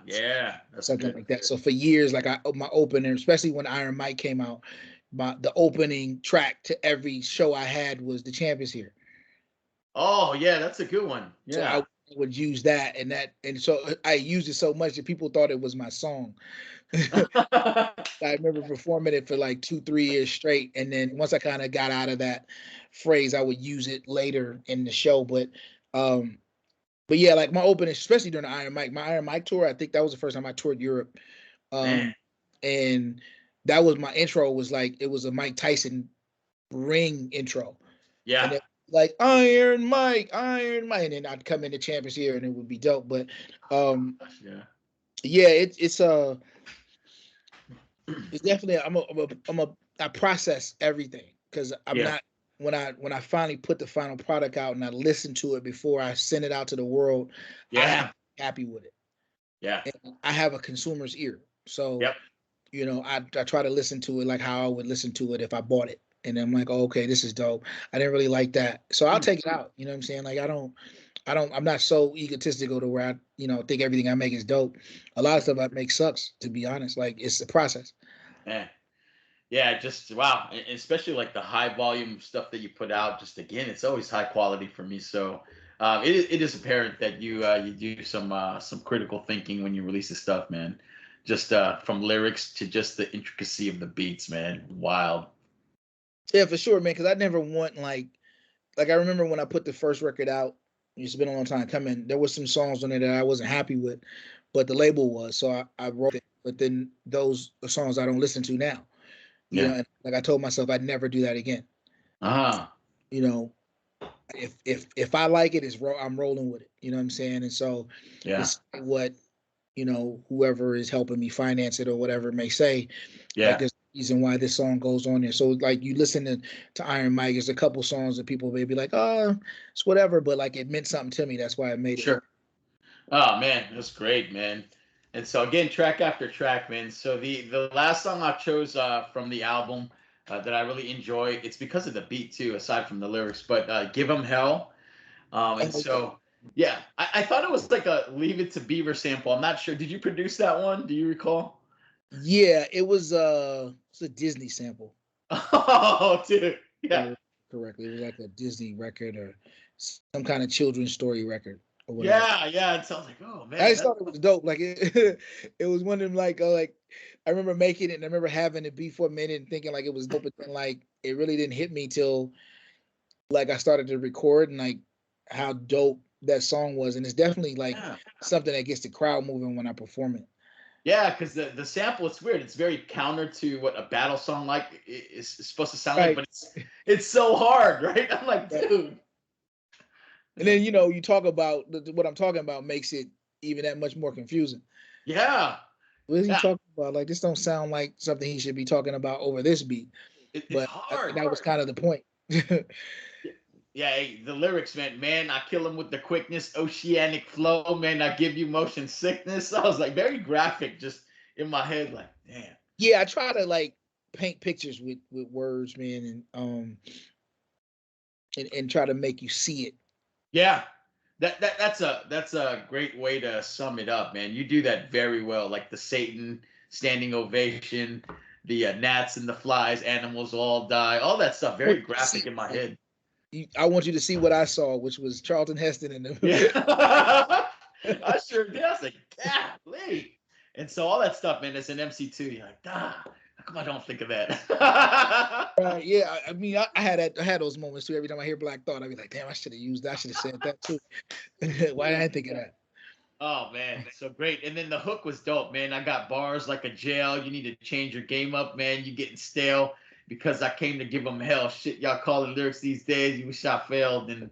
Yeah, that's something good. like that. So for years, like my opener, especially when Iron Myk came out, the opening track to every show I had was "The Champ Is Here." Oh yeah, that's a good one. So I Yeah. would use that, and so I used it so much that people thought it was my song. I remember performing it for like 2, 3 years straight, and then once I kind of got out of that phrase, I would use it later in the show. Um, but yeah, like my opening, especially during the my Iron Myk tour, I think that was the first time I toured Europe, Man. and that was my intro. Was like it was a Mike Tyson ring intro, and Yeah. it like Iron Myk, and then I'd come into Champions here, and it would be dope. But um, Yeah. yeah, it's definitely I process everything because I'm Yeah. not when I finally put the final product out and I listen to it before I send it out to the world, I have to Yeah. be happy with it. Yeah. And I have a consumer's ear, so Yep. I try to listen to it like how I would listen to it if I bought it. And I'm like, oh, okay, this is dope. I didn't really like that, so I'll take it out. You know what I'm saying? Like I'm not so egotistical to where I think everything I make is dope. A lot of stuff I make sucks, to be honest. Like it's a process. Yeah. Yeah, just wow, especially like the high volume stuff that you put out. Just again, it's always high quality for me. So it is apparent that you do some critical thinking when you release this stuff, man. Just from lyrics to just the intricacy of the beats, man. Wild. Yeah, for sure, man. Because I never want like I remember when I put the first record out. It's been a long time coming. There was some songs on it that I wasn't happy with, but the label was, so I wrote it. But then those are songs I don't listen to now. Yeah. And like I told myself I'd never do that again. Ah. You know, if I like it, I'm rolling with it. You know what I'm saying? And so Yeah. it's what whoever is helping me finance it or whatever may say, like Yeah. there's a reason why this song goes on there. So like you listen to Iron Myk, there's a couple songs that people may be like, oh, it's whatever, but like it meant something to me. That's why I made it. Sure. Oh man, that's great, man. And so again, track after track, man. So the last song I chose from the album that I really enjoy, it's because of the beat too, aside from the lyrics. But "Give 'Em Hell," and Oh, yeah. so yeah, I thought it was like a Leave It to Beaver sample. I'm not sure. Did you produce that one? Do you recall? Yeah, it's a Disney sample. Oh, dude, yeah, Or correctly. It was like a Disney record or some kind of children's story record or whatever. yeah. It sounds like, oh I man, just that's thought it was dope. Like it, it was one of them like I remember making it and I remember having it be for a minute and thinking like it was dope, but then like it really didn't hit me till like I started to record and like how dope that song was. And it's definitely like yeah. something that gets the crowd moving when I perform it. Yeah, because the sample it's weird. It's very counter to what a battle song like is supposed to sound like, Right. but it's so hard, right? I'm like, Right. dude. And then you talk about what I'm talking about makes it even that much more confusing. Yeah, What is he yeah. talking about? Like this don't sound like something he should be talking about over this beat. It's But hard. that was kind of the point. Yeah, hey, the lyrics, man. I kill him with the quickness, oceanic flow, man. I give you motion sickness. I was like very graphic, just in my head, like, damn. Yeah, I try to like paint pictures with words, man, and try to make you see it. Yeah, that's a great way to sum it up, man. You do that very well, like the Satan standing ovation, the gnats and the flies, animals all die, all that stuff. I want Very you to see graphic in my like head. I want you to see what I saw, which was Charlton Heston in Yeah, the I sure did. I was like, golly. And so all that stuff, man, as an MC too, you're like, how come I don't think of that? Right, yeah. I mean, I had those moments too. Every time I hear Black Thought, I'd be like, damn, I should have used that. I should have said that too. Why didn't I think of that? Oh man, so great. And then the hook was dope, man. I got bars like a jail. You need to change your game up, man. You getting stale because I came to give them hell. Shit, y'all calling lyrics these days. You wish I failed, and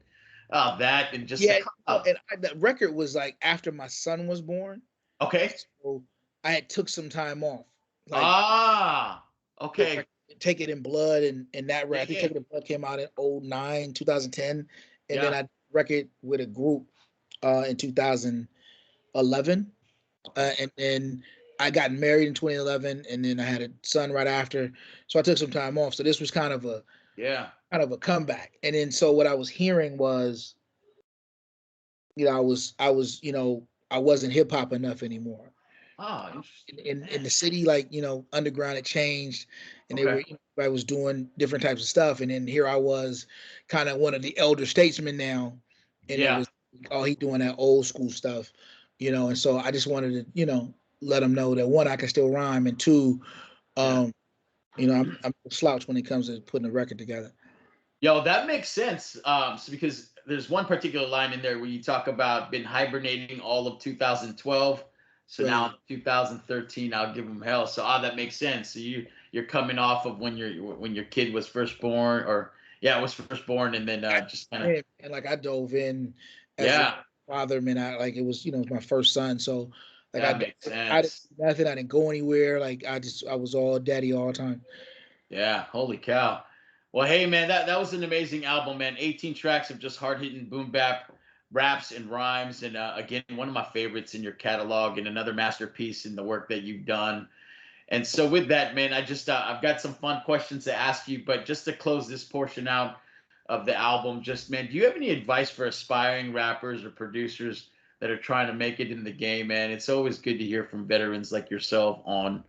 that, and just the Yeah, crowd. the record was like after my son was born, Okay. so I had took some time off, like Ah. Okay. Take It in Blood and that Yeah. I think Yeah. Take It in Blood came out in '09, 2010, and then Yeah. I record with a group in 2011, and then I got married in 2011, and then I had a son right after, so I took some time off. So this was Yeah. kind of a comeback. And then so what I was hearing was, I wasn't hip hop enough anymore. Oh, interesting. In Man. the city, like, underground had changed, and Okay. everybody was doing different types of stuff. And then here I was, kind of one of the elder statesmen now, and it Yeah. was, oh, he doing that old school stuff, and so I just wanted to, let them know that, one, I can still rhyme, and two, Yeah. I'm a slouch when it comes to putting a record together. Yo, that makes sense. So because there's one particular line in there where you talk about been hibernating all of 2012. So Right. now 2013, I'll give them hell. So that makes sense. So you're coming off of when your kid was first born, or yeah, it was first born, and then just kind of Yeah, and like I dove in as a yeah, father, man. I like it was, it was my first son, so like that makes I didn't sense. do nothing. I didn't go anywhere. Like I was all daddy all the time. Yeah, holy cow. Well, hey man, that was an amazing album, man. 18 tracks of just hard hitting boom bap raps and rhymes, and again, one of my favorites in your catalog, and another masterpiece in the work that you've done. And so, with that, man, I've got some fun questions to ask you, but just to close this portion out of the album, just man, do you have any advice for aspiring rappers or producers that are trying to make it in the game, man? It's always good to hear from veterans like yourself on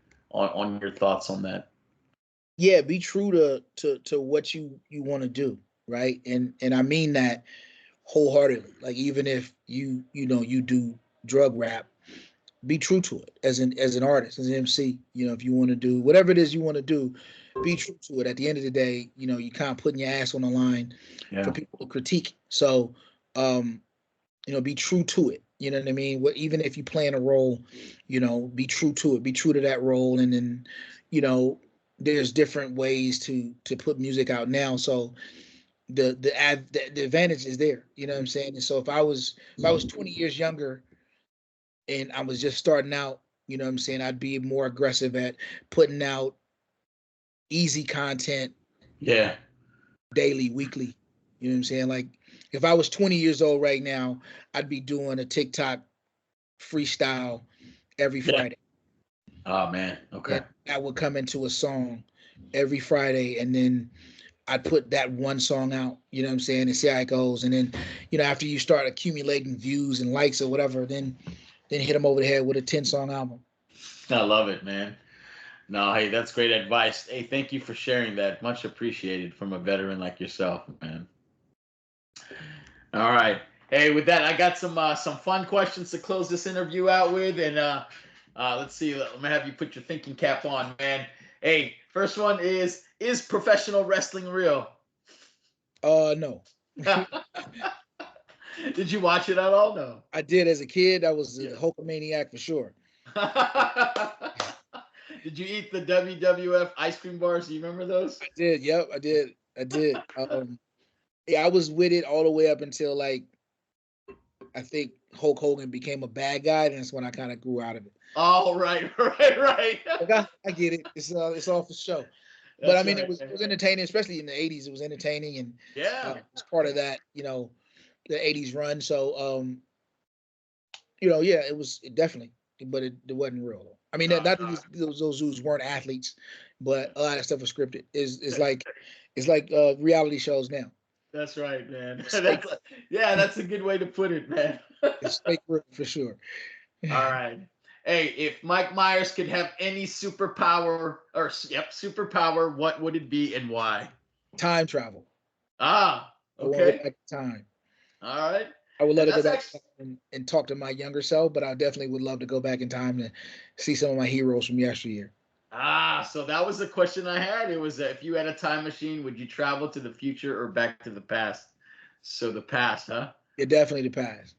your thoughts on that. Yeah, be true to what you want to do, right? And I mean that wholeheartedly. Like, even if you do drug rap, be true to it as an artist, as an MC. If you want to do whatever it is you want to do, be true to it. At the end of the day, you kind of putting your ass on the line for Yeah. people to critique. So, um, be true to it. You know what I mean? Even if you playing a role, be true to it. Be true to that role, and then, you know, there's different ways to put music out now. So the advantage is there. You know what I'm saying? And so if I was 20 years younger and I was just starting out, you know what I'm saying, I'd be more aggressive at putting out easy content Yeah. daily, weekly. You know what I'm saying? Like, if I was 20 years old right now, I'd be doing a TikTok freestyle every Yeah. Friday. Oh man. And Okay. that would come into a song every Friday. And then I'd put that one song out, you know what I'm saying, and see how it goes. And then, after you start accumulating views and likes or whatever, then hit them over the head with a 10-song album. I love it, man. No, hey, that's great advice. Hey, thank you for sharing that. Much appreciated from a veteran like yourself, man. All right. Hey, with that, I got some fun questions to close this interview out with, and let's see. Let me have you put your thinking cap on, man. Hey, first one is professional wrestling real? No. Did you watch it at all? No. I did as a kid. I was a Yeah. Hulkamaniac for sure. Did you eat the WWF ice cream bars? Do you remember those? I did. Yep, I did. I did. Yeah, I was with it all the way up until, like, I think Hulk Hogan became a bad guy, and that's when I kind of grew out of it. Oh, right, right. Like, I get it. It's all for show. But I That's mean, right. it was entertaining, especially in the '80s. It was entertaining, and Yeah. it's part of that, the '80s run. So, yeah, it was definitely, but it wasn't real though. I mean, No, not that those dudes weren't athletes, but a lot of stuff was scripted. It's like reality shows now. that's right, man. It's fake. That's a good way to put it, man. It's fake real for sure. All right. Hey, if Mike Myers could have any superpower, or yep, superpower, what would it be and why? Time travel. Ah, I want to go okay. back in time. All right. I would love And to go that's back actually and talk to my younger self, but I definitely would love to go back in time to see some of my heroes from yesteryear. so that was the question I had. It was if you had a time machine, would you travel to the future or back to the past? So the past, huh? Yeah, definitely the past.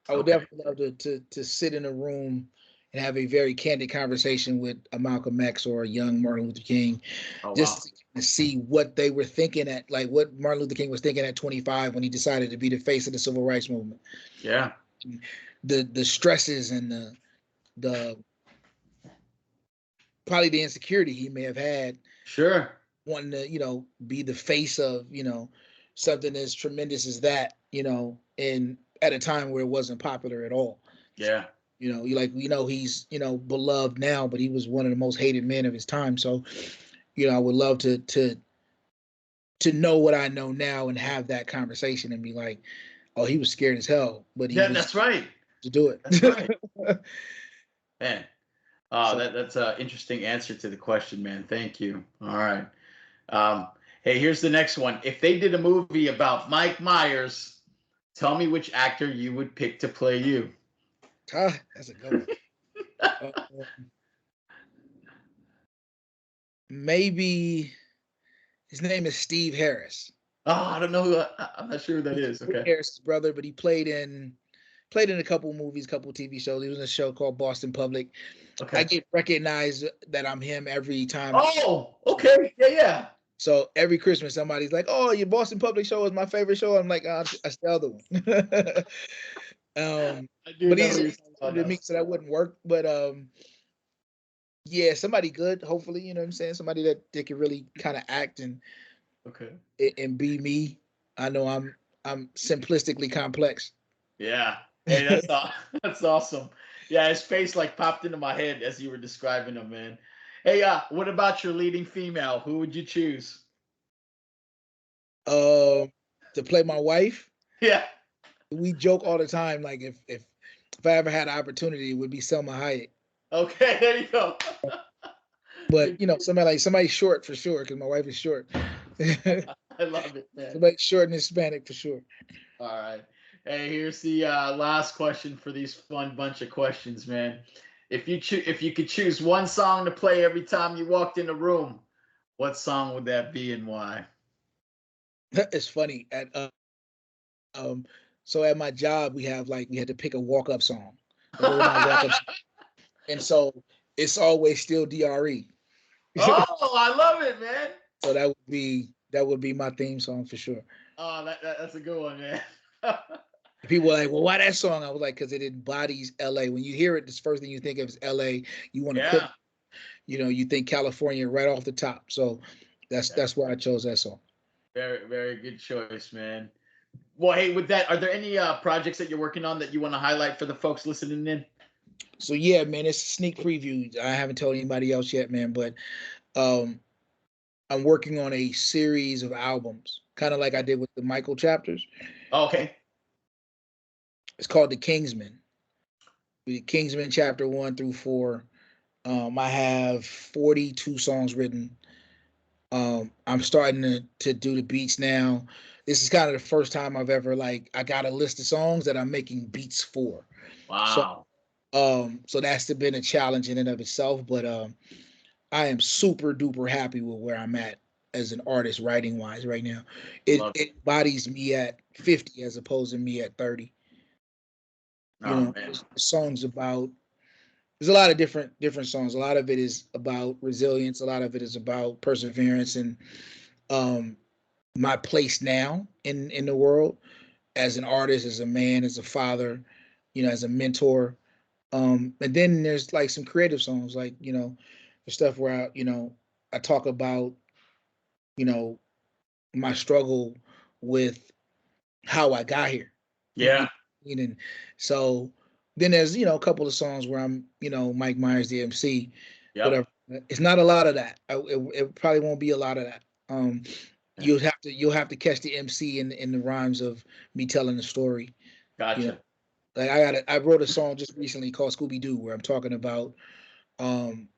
I would Okay. definitely love to sit in a room and have a very candid conversation with a Malcolm X or a young Martin Luther King, Oh wow. just to see what they were thinking at, like what Martin Luther King was thinking at 25 when he decided to be the face of the civil rights movement. Yeah. The stresses and the probably the insecurity he may have had Sure. wanting to, be the face of, something as tremendous as that, and at a time where it wasn't popular at all. Yeah. He's beloved now, but he was one of the most hated men of his time. So, I would love to know what I know now and have that conversation and be like, oh, he was scared as hell, but he Yeah, was that's right. to do it. That's right, man. Oh, So, that's an interesting answer to the question, man. Thank you. All right. Um, hey, here's the next one. If they did a movie about Mike Myers, tell me which actor you would pick to play you. that's a good one. Uh, Maybe his name is Steve Harris. Oh, I don't know who. I'm not sure who that is. Steve Okay. Harris's brother, but he played in a couple movies, couple TV shows. He was in a show called Boston Public. I Okay. get recognized that I'm him every time. Oh, okay. Yeah, yeah. So every Christmas, somebody's like, "Oh, your Boston Public show is my favorite show." I'm like, "Oh, that's the other one." I do But know he's who you're talking older about than now. me, so that wouldn't work. But yeah, somebody good, hopefully, you know what I'm saying? Somebody that can really kind of act Okay. and be me. I know I'm simplistically complex. Yeah. Hey, that's awesome. Yeah, his face like popped into my head as you were describing him, man. Hey, what about your leading female? Who would you choose? To play my wife, Yeah. we joke all the time. Like if I ever had an opportunity, it would be Selma Hayek. Okay, there you go. But Good. somebody short for sure, because my wife is short. I love it, man. Somebody short and Hispanic for sure. All right. Hey, here's the last question for these fun bunch of questions, man. If you could choose one song to play every time you walked in a room, what song would that be and why? It's funny um so at my job we had to pick a walk up song. Like, what were my walk ups? And so it's always still DRE. Oh, I love it, man. So that would be my theme song for sure. Oh, that's a good one, man. People were like, well, why that song? I was like, because it embodies LA. When you hear it, the first thing you think of is LA. You want to put, Yeah. you think California right off the top. So Yeah. that's why I chose that song. Very, very good choice, man. Well, hey, with that, are there any projects that you're working on that you want to highlight for the folks listening in? So yeah, man, it's a sneak preview. I haven't told anybody else yet, man, but um I'm working on a series of albums, kind of like I did with the Michael chapters. Oh, okay. It's called The Kingsman. The Kingsman chapter 1 through 4. I have 42 songs written. I'm starting to do the beats now. This is kind of the first time I've ever I got a list of songs that I'm making beats for. So Wow. so that's been a challenge in and of itself, but I am super duper happy with where I'm at as an artist writing wise right now. It Love it. it bodies me at 50 as opposed to me at 30. Oh, man. Songs about there's a lot of different songs. A lot of it is about resilience. A lot of it is about perseverance and um, my place now in the world as an artist, as a man, as a father, as a mentor. And then there's some creative songs, the stuff where I talk about you know my struggle with how I got here. Yeah. And so then there's a couple of songs where I'm Mike Myers the MC, Yep. whatever. It's not a lot of that. It probably won't be a lot of that. Yeah. You'll have to catch the MC in the rhymes of me telling the story. You know, Gotcha. like I wrote a song just recently called Scooby Doo where I'm talking about um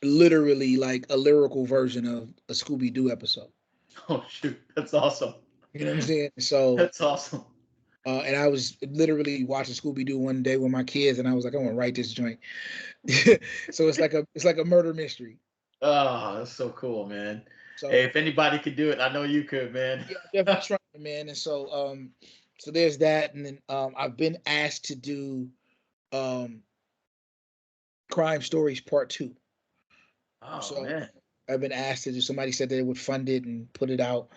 literally like a lyrical version of a Scooby Doo episode. Oh, shoot. That's awesome. You know what I'm saying? So That's awesome. and I was literally watching Scooby Doo one day with my kids, and I was like, I'm gonna write this joint. So it's like a murder mystery. Oh, that's so cool, man. Hey, So if anybody could do it, I know you could, man. yeah, I'm definitely trying, man. And so there's that, and then I've been asked to do um Crime Stories Part 2. Oh, So man. I've been asked to do. Somebody said they would fund it and put it out,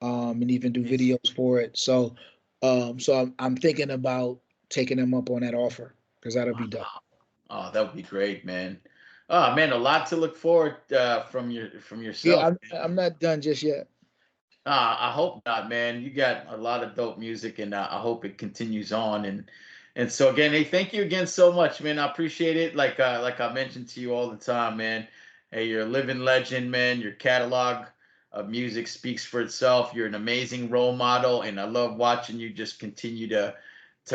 and even do Amazing. videos for it. So I'm thinking about taking them up on that offer because that'll Wow. be dope. Oh, that would be great, man. Oh, man, a lot to look forward from Yeah, yourself, I'm man. I'm not done just yet. I hope not, man. You got a lot of dope music, and I hope it continues on. And And so again, hey, thank you again so much, man. I appreciate it. Like I mentioned to you all the time, man. Hey, you're a living legend, man. Your catalog of music speaks for itself. You're an amazing role model, and I love watching you just continue to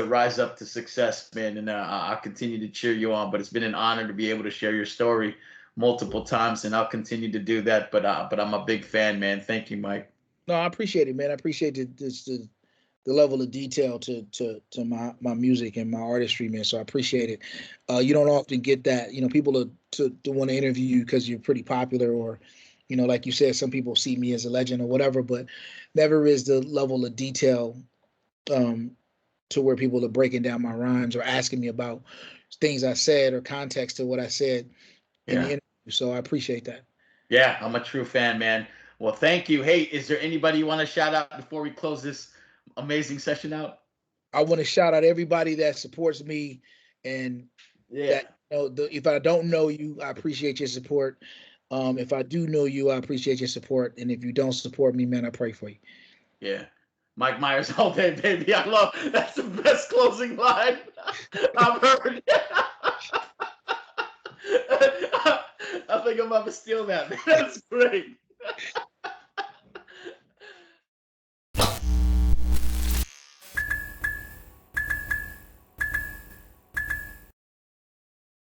rise up to success, man. And I'll continue to cheer you on. But it's been an honor to be able to share your story multiple times, and I'll continue to do that. But I'm a big fan, man. Thank you, Mike. No, I appreciate it, man. I appreciate the level of detail to my music and my artistry, man. So I appreciate it. You don't often get that. You know, people to want to interview you because you're pretty popular, or you know, like you said, some people see me as a legend or whatever, but never is the level of detail um, to where people are breaking down my rhymes or asking me about things I said or context to what I said in the Yeah. interview. So I appreciate that. Yeah, I'm a true fan, man. Well, thank you. Hey, is there anybody you want to shout out before we close this amazing session out? I want to shout out everybody that supports me and Yeah. that if I don't know you, I appreciate your support. If I do know you, I appreciate your support. And if you don't support me, man, I pray for you. Yeah. Mike Myers all day, baby. I love that's the best closing line I've heard. I think I'm about to steal that. That's great.